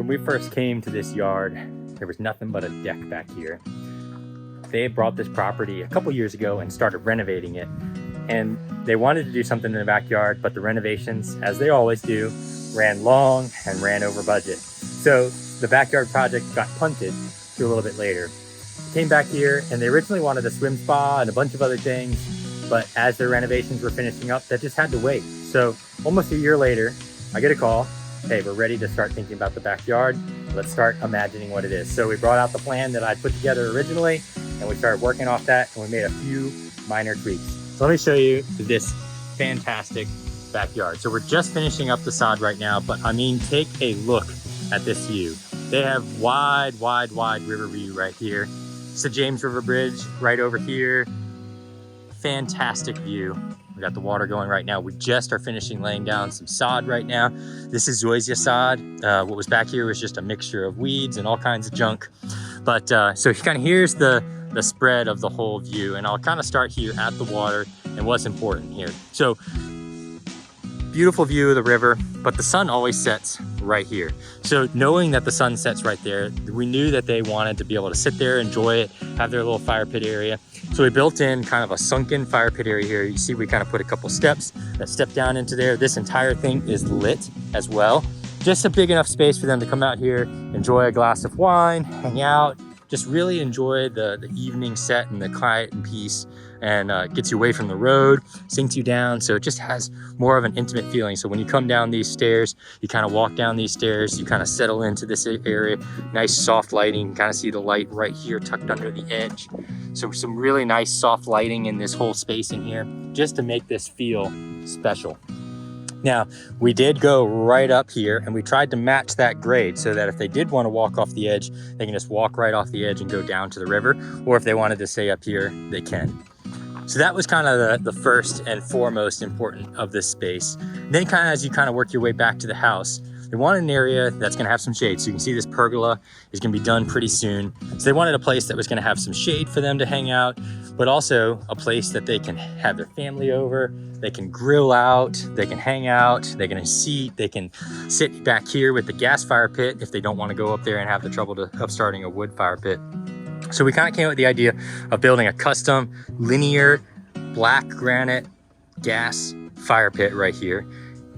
when we first came to this yard, there was nothing but a deck back here. They brought this property a couple years ago and started renovating it. And they wanted to do something in the backyard, but the renovations, as they always do, ran long and ran over budget. So the backyard project got punted to a little bit later. Came back here and they originally wanted a swim spa and a bunch of other things, but as their renovations were finishing up, that just had to wait. So almost a year later, I get a call. Hey, we're ready to start thinking about the backyard. Let's start imagining what it is. So we brought out the plan that I put together originally and we started working off that and we made a few minor tweaks. So let me show you this fantastic backyard. So we're just finishing up the sod right now, but I mean, take a look at this view. They have wide river view right here. It's the James River Bridge right over here. Fantastic view. We got the water going right now. We just are finishing laying down some sod right now. This is zoysia sod. What was back here was just a mixture of weeds and all kinds of junk. But so kind of here's the spread of the whole view, and I'll kind of start here at the water and what's important here. So beautiful view of the river, but the sun always sets right here. So knowing that the sun sets right there, we knew that they wanted to be able to sit there, enjoy it, have their little fire pit area. So we built in kind of a sunken fire pit area here. You see we kind of put a couple steps that step down into there. This entire thing is lit as well. Just a big enough space for them to come out here, enjoy a glass of wine, hang out, just really enjoy the evening set and the quiet and peace, and gets you away from the road, sinks you down. So it just has more of an intimate feeling. So when you come down these stairs, you kind of walk down these stairs, you kind of settle into this area, nice soft lighting, you kind of see the light right here tucked under the edge. So some really nice soft lighting in this whole space in here, just to make this feel special. Now, we did go right up here and we tried to match that grade so that if they did want to walk off the edge, they can just walk right off the edge and go down to the river, or if they wanted to stay up here, they can. So that was kind of the first and foremost important of this space. And then kind of as you kind of work your way back to the house, they wanted an area that's going to have some shade. So you can see this pergola is going to be done pretty soon. So they wanted a place that was going to have some shade for them to hang out, but also a place that they can have their family over. They can grill out, they can hang out, they can seat, they can sit back here with the gas fire pit if they don't want to go up there and have the trouble of starting a wood fire pit. So we kind of came up with the idea of building a custom linear black granite gas fire pit right here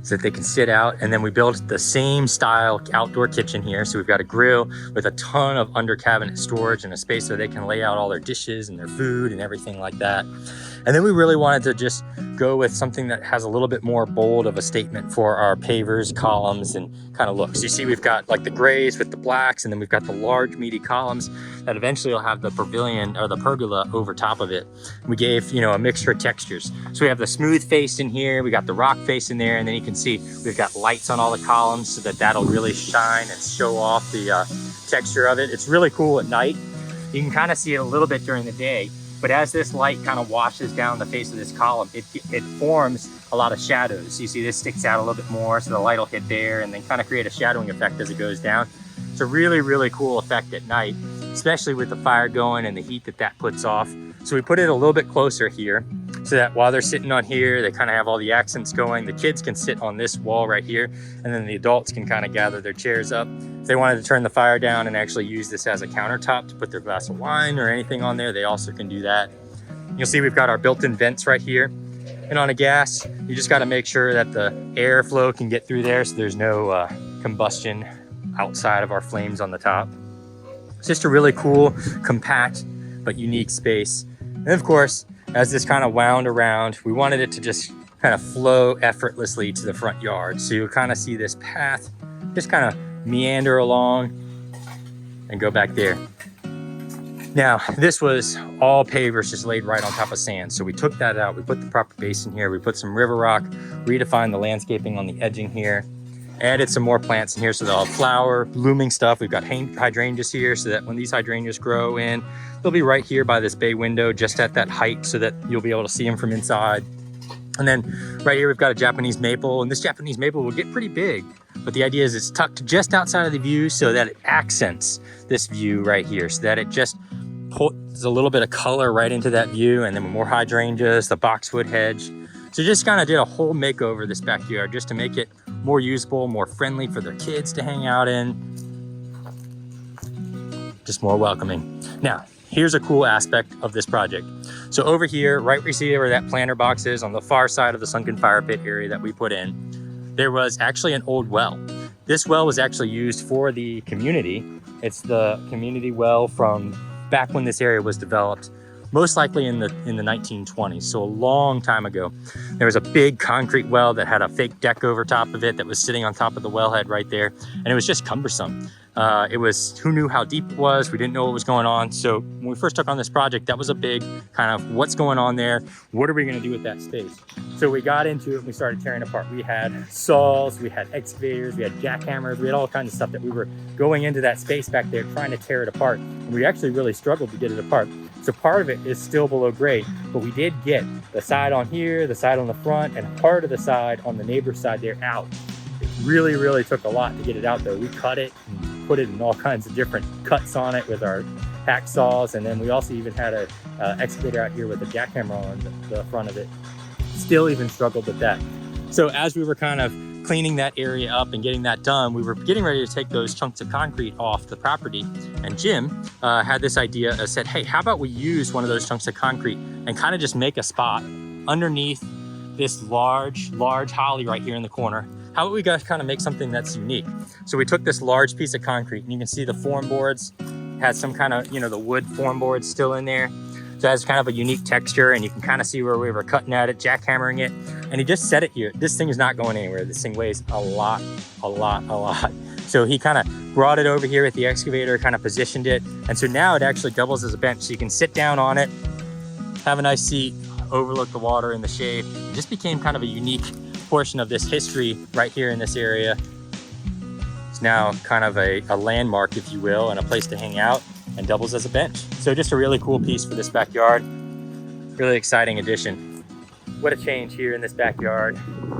so that they can sit out. And then we built the same style outdoor kitchen here. So we've got a grill with a ton of under cabinet storage and a space so they can lay out all their dishes and their food and everything like that. And then we really wanted to just go with something that has a little bit more bold of a statement for our pavers, columns, and kind of looks. You see we've got like the grays with the blacks, and then we've got the large meaty columns that eventually will have the pavilion or the pergola over top of it. We gave, you know, a mixture of textures. So we have the smooth face in here, we got the rock face in there, and then you can see we've got lights on all the columns so that that'll really shine and show off the texture of it. It's really cool at night. You can kind of see it a little bit during the day. But as this light kind of washes down the face of this column, it forms a lot of shadows. You see this sticks out a little bit more, so the light will hit there and then kind of create a shadowing effect as it goes down. It's a really cool effect at night, especially with the fire going and the heat that puts off. So we put it a little bit closer here so that while they're sitting on here, they kind of have all the accents going. The kids can sit on this wall right here, and then the adults can kind of gather their chairs up. If they wanted to turn the fire down and actually use this as a countertop to put their glass of wine or anything on there, they also can do that. You'll see we've got our built-in vents right here. And on a gas, you just got to make sure that the airflow can get through there so there's no combustion outside of our flames on the top. It's just a really cool, compact, but unique space. And of course, as this kind of wound around, we wanted it to just kind of flow effortlessly to the front yard. So you'll kind of see this path just kind of meander along and go back there. Now, this was all pavers just laid right on top of sand. So we took that out, we put the proper base in here, we put some river rock, redefined the landscaping on the edging here, added some more plants in here so they'll have flower, blooming stuff. We've got hydrangeas here so that when these hydrangeas grow in, they'll be right here by this bay window, just at that height so that you'll be able to see them from inside. And then right here, we've got a Japanese maple, and this Japanese maple will get pretty big. But the idea is it's tucked just outside of the view so that it accents this view right here, so that it just puts a little bit of color right into that view. And then more hydrangeas, the boxwood hedge. So just kind of did a whole makeover of this backyard just to make it more usable, more friendly for their kids to hang out in. just more welcoming. Now, here's a cool aspect of this project. So over here, right where you see where that planter box is on the far side of the sunken fire pit area that we put in, there was actually an old well. This well was actually used for the community. It's the community well from back when this area was developed, most likely in the 1920s, so a long time ago. There was a big concrete well that had a fake deck over top of it that was sitting on top of the wellhead right there, and it was just cumbersome. Who knew how deep it was? We didn't know what was going on. So when we first took on this project, that was a big kind of what's going on there? What are we gonna do with that space? So we got into it and we started tearing apart. We had saws, we had excavators, we had jackhammers, we had all kinds of stuff that we were going into that space back there trying to tear it apart. And we actually really struggled to get it apart. So part of it is still below grade, but we did get the side on here, the side on the front, and part of the side on the neighbor's side there out. It really, really took a lot to get it out though. We cut it and put it in all kinds of different cuts on it with our hacksaws, and then we also even had a excavator out here with a jackhammer on the front of it. Still even struggled with that. So as we were kind of cleaning that area up and getting that done, we were getting ready to take those chunks of concrete off the property, and Jim had this idea, said, hey, how about we use one of those chunks of concrete and kind of just make a spot underneath this large holly right here in the corner. How about we guys kind of make something that's unique? So we took this large piece of concrete, and you can see the form boards had some kind of, the wood form boards still in there. So it has kind of a unique texture, and you can kind of see where we were cutting at it, jackhammering it, and he just set it here. This thing is not going anywhere. This thing weighs a lot. So he kind of brought it over here with the excavator, kind of positioned it, and so now it actually doubles as a bench. So you can sit down on it, have a nice seat, overlook the water and the shade. It just became kind of a unique portion of this history right here in this area. It's now kind of a landmark, if you will, and a place to hang out, and doubles as a bench. So just a really cool piece for this backyard. Really exciting addition. What a change here in this backyard.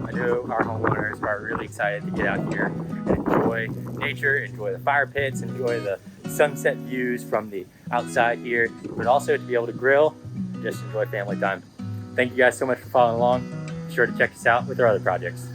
I know our homeowners are really excited to get out here and enjoy nature, enjoy the fire pits, enjoy the sunset views from the outside here, but also to be able to grill and just enjoy family time. Thank you guys so much for following along. Be sure to check us out with our other projects.